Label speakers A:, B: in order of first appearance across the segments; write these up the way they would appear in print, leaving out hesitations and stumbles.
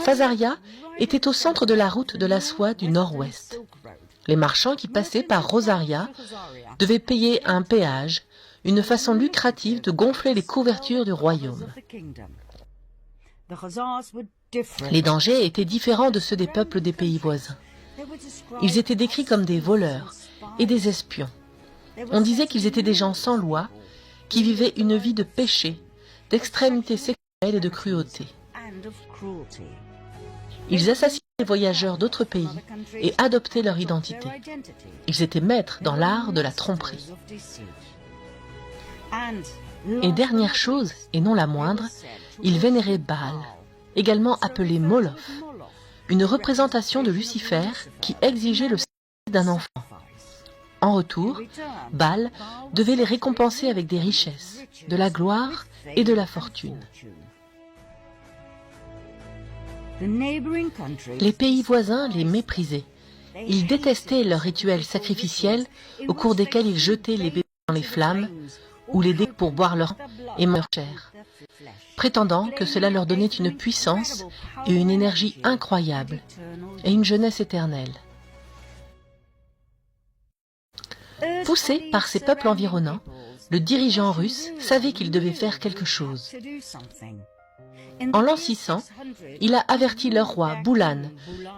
A: Fazaria était au centre de la route de la soie du nord-ouest. Les marchands qui passaient par Rosaria devaient payer un péage, une façon lucrative de gonfler les couvertures du royaume. Les dangers étaient différents de ceux des peuples des pays voisins. Ils étaient décrits comme des voleurs et des espions. On disait qu'ils étaient des gens sans loi, qui vivaient une vie de péché, d'extrémité sexuelle et de cruauté. Ils assassinaient les voyageurs d'autres pays et adoptaient leur identité. Ils étaient maîtres dans l'art de la tromperie. Et dernière chose, et non la moindre, ils vénéraient Baal, également appelé Moloch, une représentation de Lucifer qui exigeait le sacrifice d'un enfant. En retour, Baal devait les récompenser avec des richesses, de la gloire et de la fortune. Les pays voisins les méprisaient. Ils détestaient leurs rituels sacrificiels au cours desquels ils jetaient les bébés dans les flammes ou les dés pour boire leur sang et manger leur chair, prétendant que cela leur donnait une puissance et une énergie incroyables et une jeunesse éternelle. Poussé par ces peuples environnants, le dirigeant russe savait qu'il devait faire quelque chose. En l'an 600, il a averti leur roi, Boulan,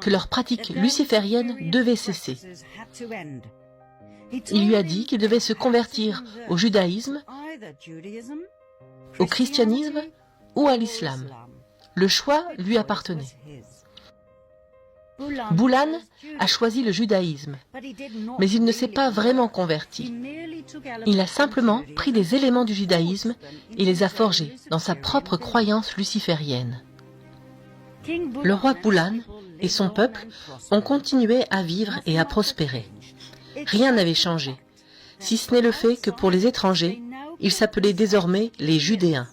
A: que leur pratique luciférienne devait cesser. Il lui a dit qu'il devait se convertir au judaïsme, au christianisme ou à l'islam. Le choix lui appartenait. Boulan a choisi le judaïsme, mais il ne s'est pas vraiment converti. Il a simplement pris des éléments du judaïsme et les a forgés dans sa propre croyance luciférienne. Le roi Boulan et son peuple ont continué à vivre et à prospérer. Rien n'avait changé, si ce n'est le fait que pour les étrangers, ils s'appelaient désormais les Judéens.